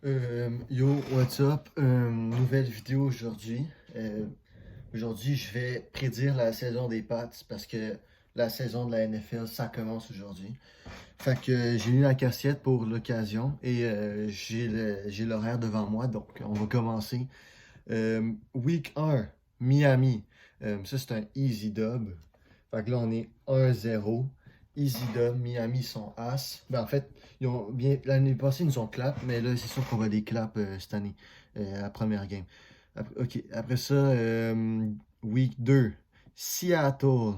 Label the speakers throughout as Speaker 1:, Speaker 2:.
Speaker 1: Yo, what's up? Nouvelle vidéo aujourd'hui. Aujourd'hui, je vais prédire la saison des Pats parce que la saison de la NFL, ça commence aujourd'hui. Fait que j'ai eu la cassette pour l'occasion et j'ai l'horaire devant moi, donc on va commencer. Week 1, Miami. Ça, c'est un easy dub. Fait que là, on est 1-0. Easy dub. Miami sont as. Ben, en fait, l'année passée, ils nous ont clap, mais là, c'est sûr qu'on va les clap cette année, à la première game. Ok, après ça, week 2, Seattle.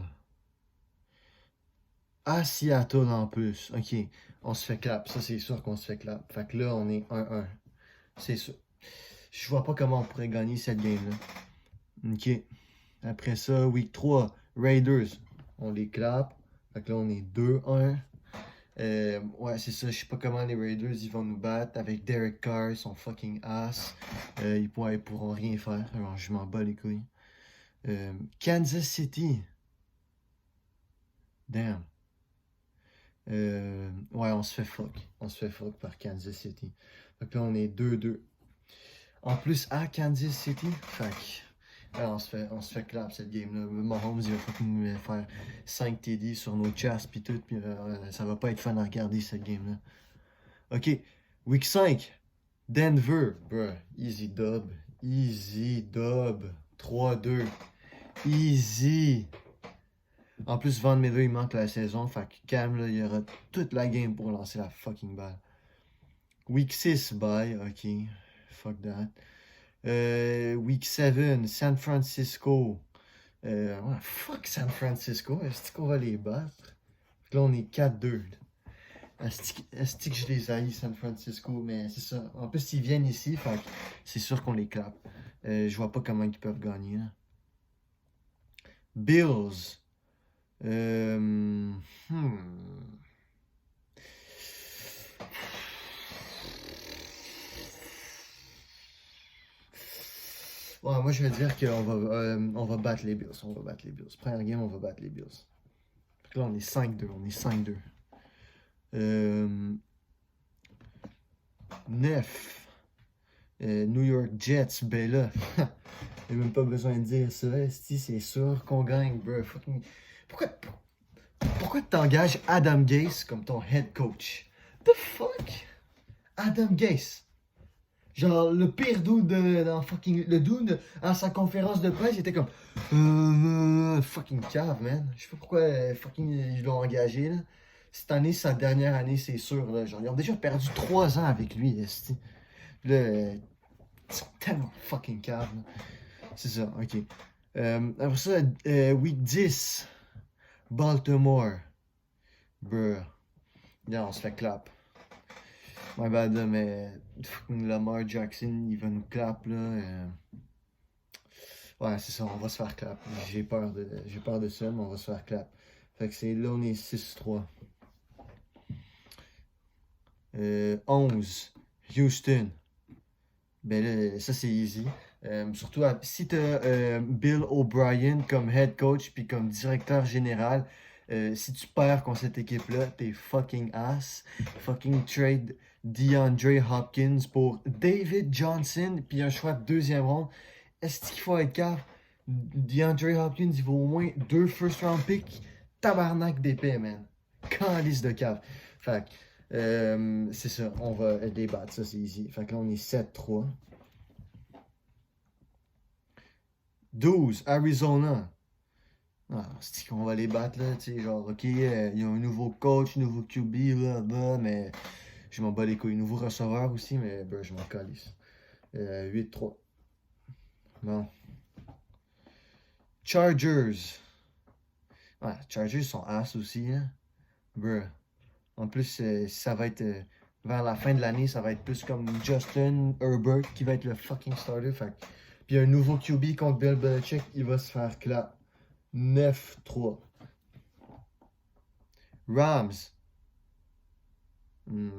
Speaker 1: À Seattle en plus. Ok, on se fait clap. Ça, c'est sûr qu'on se fait clap. Fait que là, on est 1-1. C'est sûr. Je vois pas comment on pourrait gagner cette game-là. Ok. Après ça, week 3, Raiders. On les clap. Fait que là, on est 2-1. Ouais, c'est ça. Je sais pas comment les Raiders ils vont nous battre. Avec Derek Carr, ils sont fucking ass. Ils pourront rien faire. Alors, je m'en bats les couilles. Kansas City. Damn. Ouais, on se fait fuck. On se fait fuck par Kansas City. Fait que là, on est 2-2. En plus, à Kansas City, fait que, on se fait clap cette game-là. Mahomes, il va fucking faire 5 TD sur nos chests pis tout, pis ça va pas être fun à regarder cette game-là. Ok, week 5, Denver, bruh, easy dub, easy dub, 3-2, easy. En plus, Van Miller, il manque la saison, fait que Cam, là, il y aura toute la game pour lancer la fucking balle. Week 6, bye, ok, fuck that. Week 7, San Francisco. Ouais, fuck San Francisco. Est-ce qu'on va les battre? Là, on est 4-2. Est-ce que je les haïs, San Francisco? Mais c'est ça. En plus, ils viennent ici, fait c'est sûr qu'on les clappe. Je vois pas comment ils peuvent gagner. Là. Bills. Hmm. Ouais, moi, je vais dire qu'on va battre les Bills. On va battre les Bills. Première game, on va battre les Bills. Là, on est 5-2. On est 5-2. 9. New York Jets, ben là, il même pas besoin de dire ça. Si c'est sûr qu'on gagne, bro. Fucking... Pourquoi, pourquoi t'engages Adam Gase comme ton head coach? The fuck? Adam Gase. Genre, le pire dude dans fucking. Le dude, à sa conférence de presse, il était comme. Fucking cave, man. Je sais pas pourquoi fucking ils l'ont engagé, là. Cette année, sa dernière année, c'est sûr, là. Genre, ils ont déjà perdu 3 ans avec lui, esti. Là, ils sont tellement fucking cave, là. C'est ça, ok. Après ça, week 10, Baltimore. Bruh. Là, on se fait clap. My bad, là, mais fucking Lamar Jackson, il va nous clap, là. Ouais, c'est ça, on va se faire clap. J'ai peur de ça, mais on va se faire clap. Fait que là, on est 6-3. 11, Houston. Ben là, ça c'est easy. Surtout si tu as Bill O'Brien comme head coach puis comme directeur général, si tu perds contre cette équipe-là, t'es fucking ass. Fucking trade DeAndre Hopkins pour David Johnson puis un choix de deuxième ronde. Est-ce qu'il faut être cave? DeAndre Hopkins, il vaut au moins 2 first round picks. Tabarnak d'épée, man. Calice de cave. Fait que, c'est ça, on va débattre, ça c'est easy. Fait que là, on est 7-3. 12, Arizona. Ah, c'est qu'on va les battre, là, tu sais, genre, ok, ils ont un nouveau coach, nouveau QB, là, mais je m'en bats les couilles. Nouveau receveur aussi, mais ben, je m'en calisse. 8-3. Bon. Chargers. Ouais, Chargers sont ass aussi, hein. Bruh. En plus, ça va être vers la fin de l'année, ça va être plus comme Justin Herbert qui va être le fucking starter. Puis un nouveau QB contre Bill Belichick, il va se faire clap. 9-3. Rams. Je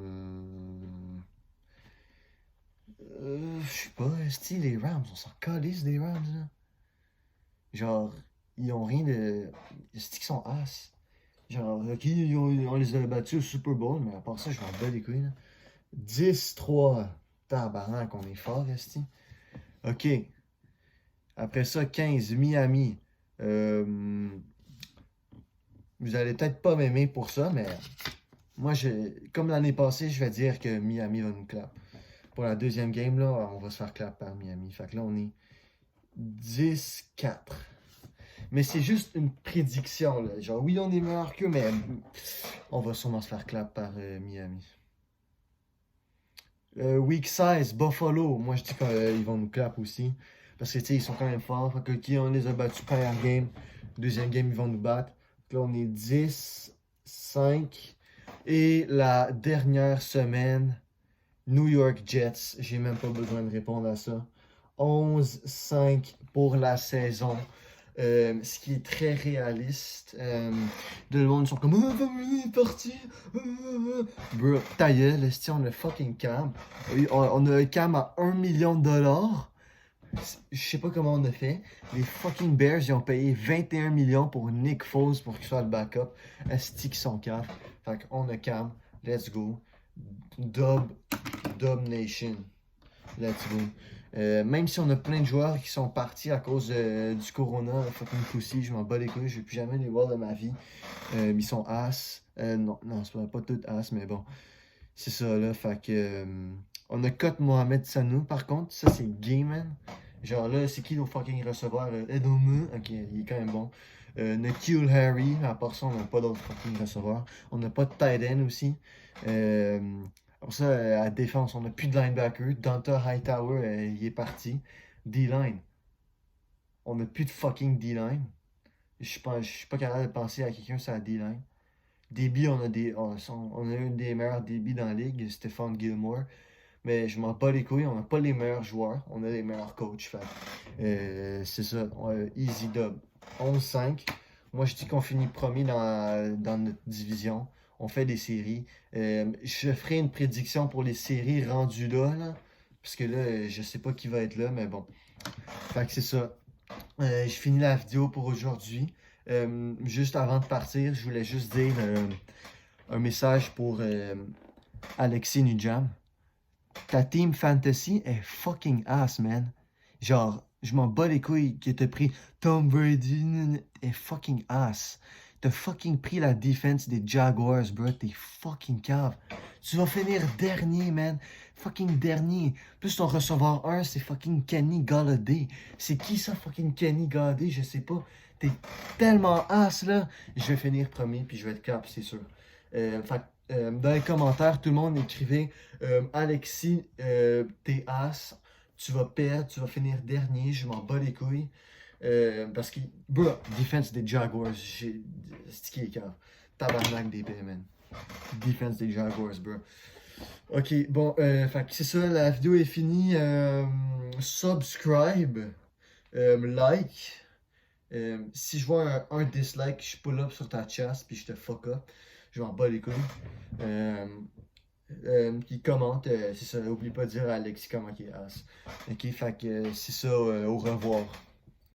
Speaker 1: sais pas, est les Rams, on s'en calisse des Rams, là. Genre, ils ont rien de. Est-ce qu'ils sont as? Genre, ok, on les a battus au Super Bowl, mais à part ça, je m'en bats les couilles, là. 10-3. Tabarnak, on est fort, esti. OK. Après ça, 15, Miami. Vous allez peut-être pas m'aimer pour ça, mais moi, comme l'année passée, je vais dire que Miami va nous clap. Pour la deuxième game, là, on va se faire clap par Miami. Fait que là, on est 10-4. Mais c'est juste une prédiction, là. Genre, oui, on est meilleur qu'eux, mais on va sûrement se faire clap par Miami. Week 16, Buffalo. Moi, je dis qu'ils vont nous clap aussi. Parce que, tu sais, ils sont quand même forts. Fait que, OK, on les a battus première game. Deuxième game, ils vont nous battre. Là, on est 10-5. Et la dernière semaine, New York Jets. J'ai même pas besoin de répondre à ça. 11-5 pour la saison. Ce qui est très réaliste. De le monde sont comme il est parti. Bro, ta gueule, esti, on a fucking Cam. On a un Cam à 1 million de dollars. Je sais pas comment on a fait. Les fucking Bears, ils ont payé 21 millions pour Nick Foles pour qu'il soit le backup. Esti qui sont cave. Fait qu'on a Cam. Let's go. Dub Nation. Let's go. Même si on a plein de joueurs qui sont partis à cause du corona, fucking pussy, je m'en bats les couilles, je vais plus jamais les voir de ma vie. Ils sont as. Non, c'est pas tout as, mais bon. C'est ça là, fait que. On a cut Mohamed Sanou, par contre, ça c'est gay, man. Genre là, c'est qui nos fucking receveurs? Edomu, ok, il est quand même bon. N'Keal Harry, à part ça, on n'a pas d'autres fucking receveurs. On n'a pas de tight end aussi. Pour ça, à défense, on n'a plus de linebacker. Donta Hightower, il est parti. D-line. On n'a plus de fucking D-line. Je suis pas capable de penser à quelqu'un sur la D-line. DB, on a un des meilleurs DB dans la ligue, Stephon Gilmore. Mais je m'en bats les couilles, on n'a pas les meilleurs joueurs, on a les meilleurs coachs. C'est ça, easy dub. 11-5. Moi, je dis qu'on finit premier dans notre division. On fait des séries. Je ferai une prédiction pour les séries rendues là. Parce que là, je sais pas qui va être là, mais bon. Fait que c'est ça. Je finis la vidéo pour aujourd'hui. Juste avant de partir, je voulais juste dire un message pour Alexis Nujam. Ta team fantasy est fucking ass, man. Genre, je m'en bats les couilles que t'as pris Tom Brady est fucking ass. T'as fucking pris la défense des Jaguars, bro. T'es fucking cave. Tu vas finir dernier, man. Fucking dernier. Plus ton receveur 1, c'est fucking Kenny Golladay. C'est qui ça, fucking Kenny Golladay? Je sais pas. T'es tellement ass, là. Je vais finir premier, puis je vais être cap, c'est sûr. Dans les commentaires, tout le monde écrivait Alexis, t'es as, tu vas perdre, tu vas finir dernier, je m'en bats les couilles. Parce que, bro, defense des Jaguars, c'est qui est cave. Tabarnak des man. Defense des Jaguars, bro. Ok, bon, fait que c'est ça, la vidéo est finie. Subscribe, like. Si je vois un dislike, je pull up sur ta chasse, puis je te fuck up. Je m'en bats les couilles. Qui commente, c'est ça, n'oublie pas de dire à Alexis comment il est as. Ok, fait que c'est ça, au revoir.